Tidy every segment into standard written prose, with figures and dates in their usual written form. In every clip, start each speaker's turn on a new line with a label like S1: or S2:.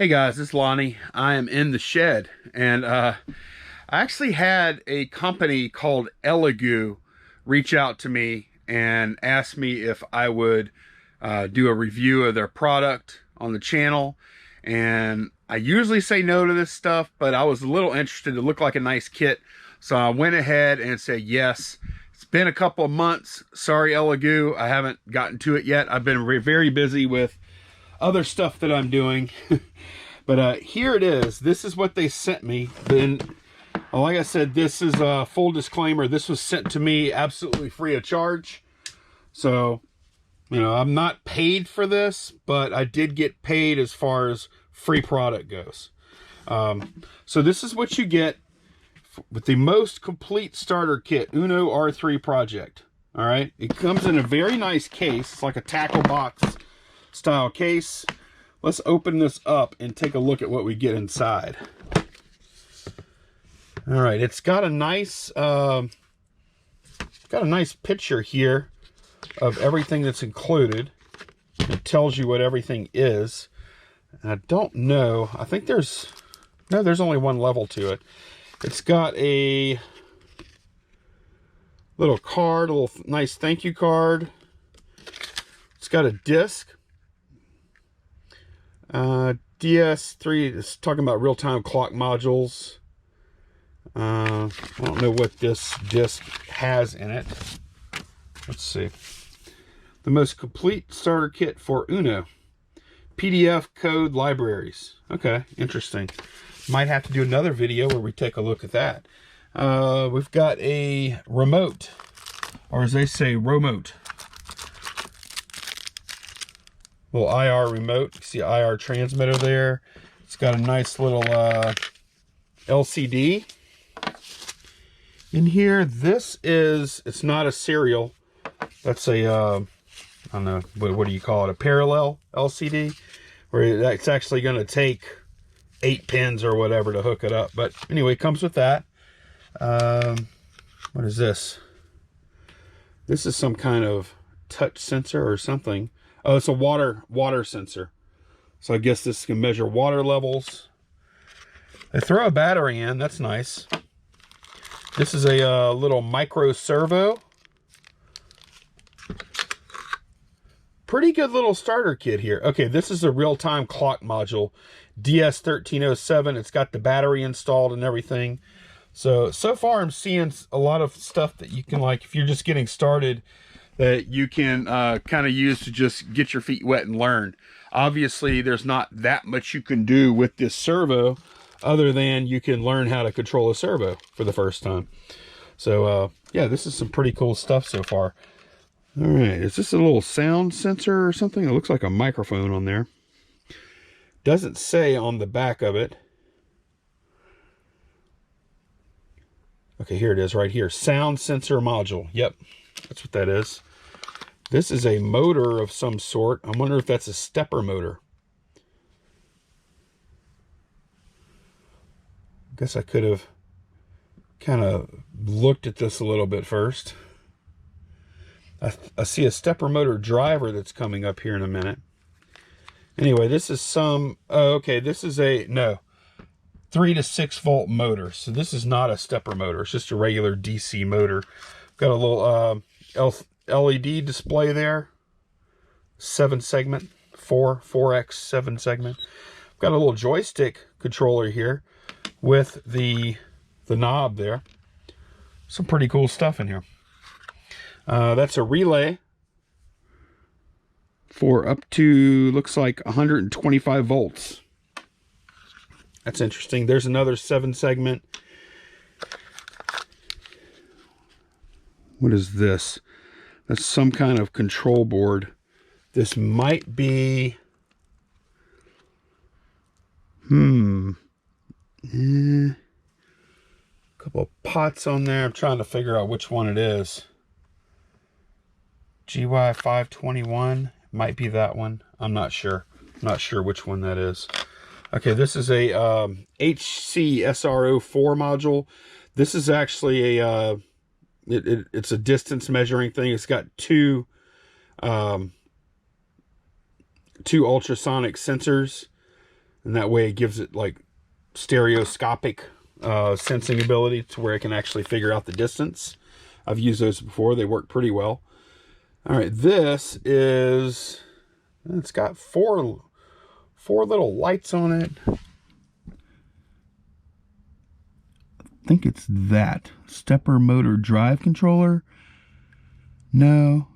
S1: Hey guys, it's Lonnie. I am in the shed, and I actually had a company called Elegoo reach out to me and ask me if I would do a review of their product on the channel. And I usually say no to this stuff, but I was a little interested. It looked like a nice kit, so I went ahead and said yes. It's been a couple of months. Sorry, Elegoo, I haven't gotten to it yet. I've been very busy with other stuff that I'm doing. But here it is. This is what they sent me. Then, like I said, this is a full disclaimer. This was sent to me absolutely free of charge. So, you know, I'm not paid for this, but I did get paid as far as free product goes. So this is what you get with the most complete starter kit, Uno R3 project. All right. It comes in a very nice case. It's like a tackle box style case. Let's open this up and take a look at what we get inside. All right, it's got a nice picture here of everything that's included. It tells you what everything is. And I don't know. I think there's only one level to it. It's got a little card, a little nice thank you card. It's got a disc. DS3 is talking about real-time clock modules. I don't know what this disc has in it. Let's see. The most complete starter kit for Uno. PDF code libraries. Okay, interesting. Might have to do another video where we take a look at that. We've got a remote, or as they say, remote. Little IR remote. You see IR transmitter there. It's got a nice little LCD in here. It's not a serial. That's a I don't know, what do you call it? A parallel LCD, where it's actually going to take 8 pins or whatever to hook it up. But anyway, it comes with that. What is this? This is some kind of touch sensor or something. Oh, it's a water sensor. So I guess this can measure water levels. They throw a battery in. That's nice. This is a little micro servo. Pretty good little starter kit here. Okay, this is a real-time clock module. DS1307. It's got the battery installed and everything. So far I'm seeing a lot of stuff that you can, like, if you're just getting started, that you can kind of use to just get your feet wet and learn. Obviously, there's not that much you can do with this servo other than you can learn how to control a servo for the first time. So, yeah, this is some pretty cool stuff so far. All right, is this a little sound sensor or something? It looks like a microphone on there. Doesn't say on the back of it. Okay, here it is right here. Sound sensor module. Yep. That's what that is. This is a motor of some sort. I wonder if that's a stepper motor. I guess I could have kind of looked at this a little bit first. I see a stepper motor driver that's coming up here in a minute. Anyway, this is some... Oh, okay, this is a... No. 3 to 6 volt motor. So this is not a stepper motor. It's just a regular DC motor. Got a little LED display there. 7 segment. 4x 7 segment. Got a little joystick controller here with the knob there. Some pretty cool stuff in here. That's a relay for up to, looks like 125 volts. That's interesting. There's another 7 segment. What is this? That's some kind of control board. This might be... A couple of pots on there. I'm trying to figure out which one it is. GY521. Might be that one. I'm not sure. Not sure which one that is. Okay, this is a HCSR04 module. This is actually a it's a distance measuring thing. It's got two ultrasonic sensors and that way it gives it like stereoscopic sensing ability to where it can actually figure out the distance. I've used those before. They work pretty well. All right, this is, it's got four little lights on it. I think it's that stepper motor drive controller. No,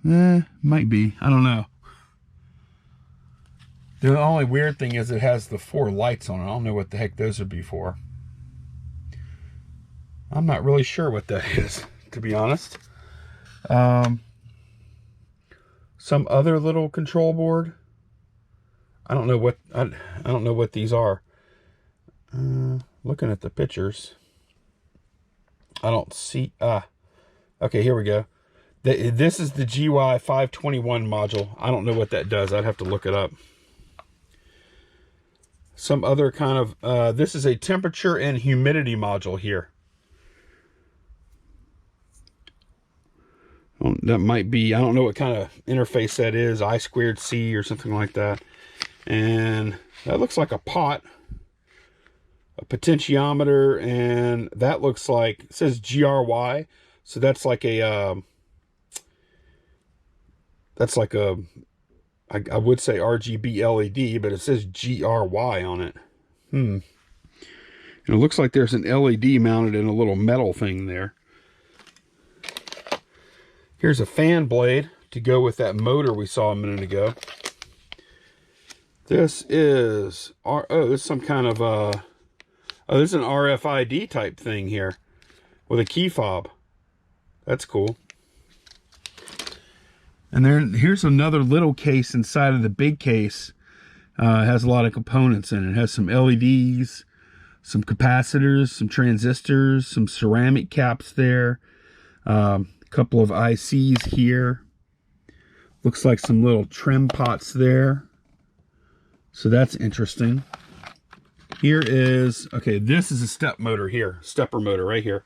S1: might be. I don't know. The only weird thing is it has the 4 lights on it. I don't know what the heck those would be for. I'm not really sure what that is, to be honest. Some other little control board. I don't know what I don't know what these are. Looking at the pictures, I don't see. Okay, here we go. This is the GY 521 module. I don't know what that does. I'd have to look it up. Some other kind of, this is a temperature and humidity module here. That might be, I don't know what kind of interface that is, I2C or something like that. And that looks like a pot, a potentiometer, and that looks like, it says GRY. So that's like a, I would say RGB LED, but it says GRY on it. And it looks like there's an LED mounted in a little metal thing there. Here's a fan blade to go with that motor we saw a minute ago. This is, this is some kind of, this is an RFID type thing here with a key fob. That's cool. And then here's another little case inside of the big case. It has a lot of components in it. It has some LEDs, some capacitors, some transistors, some ceramic caps there. A couple of ICs here. Looks like some little trim pots there. So that's interesting. Here is, okay, this is a step motor here. Stepper motor right here.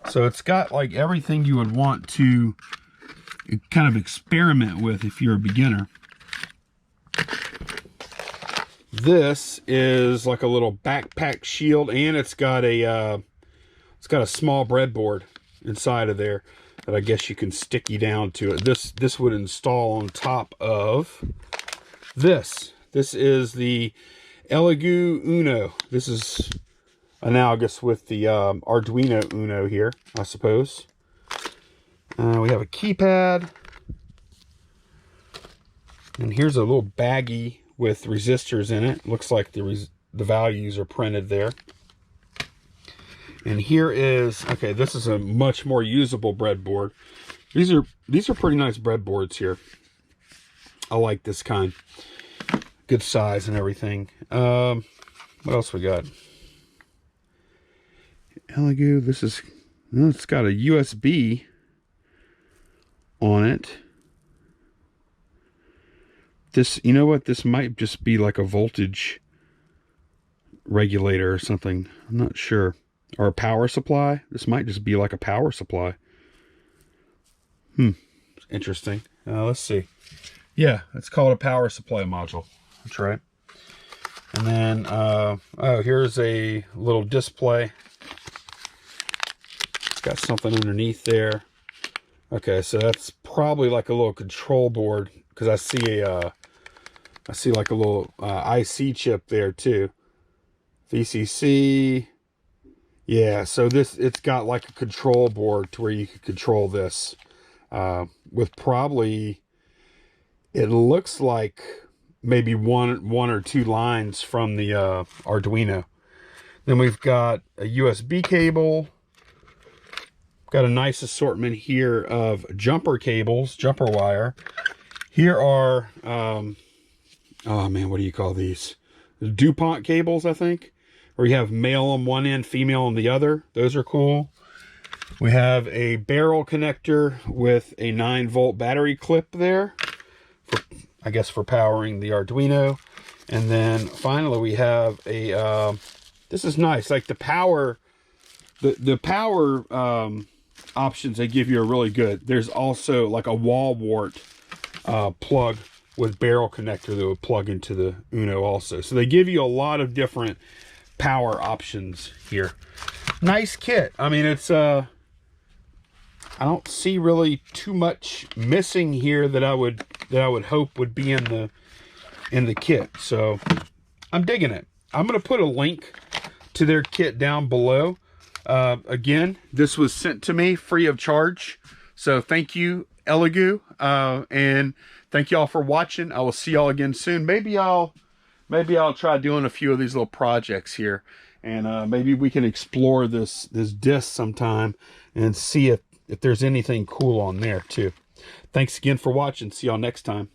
S1: So it's got like everything you would want to kind of experiment with if you're a beginner. This is like a little backpack shield, and it's got a small breadboard inside of there that I guess you can sticky down to it. This would install on top of this. This is the Elegoo Uno. This is analogous with the Arduino Uno here, I suppose. We have a keypad. And here's a little baggie with resistors in it. Looks like the values are printed there. And here is, okay, this is a much more usable breadboard. These are pretty nice breadboards here. I like this kind. Good size and everything. What else we got? Elegoo, this is, well, it's got a USB on it. This, you know what, this might just be like a voltage regulator or something. I'm not sure. Or a power supply. This might just be like a power supply. Interesting. Let's see. Yeah, it's called a power supply module. That's right. And then, oh, here's a little display. It's got something underneath there. Okay, so that's probably like a little control board, because I see like a little IC chip there too. VCC. Yeah, so it's got like a control board to where you can control this with probably, it looks like maybe one or two lines from the Arduino. Then we've got a USB cable. Got a nice assortment here of jumper cables, jumper wire. Here are, oh man, what do you call these? DuPont cables, I think. Where you have male on one end, female on the other. Those are cool. We have a barrel connector with a 9-volt battery clip there, for, I guess for powering the Arduino. And then finally we have a, this is nice, like the power, the power options they give you are really good. There's also like a wall wart plug with barrel connector that would plug into the Uno also. So they give you a lot of different power options here. Nice kit. I mean, it's I don't see really too much missing here that I would hope would be in the kit. So I'm digging it. I'm going to put a link to their kit down below. Again, this was sent to me free of charge. So thank you, Elegoo, and thank y'all for watching. I will see y'all again soon. Maybe I'll try doing a few of these little projects here, and maybe we can explore this disc sometime and see if there's anything cool on there too. Thanks again for watching. See y'all next time.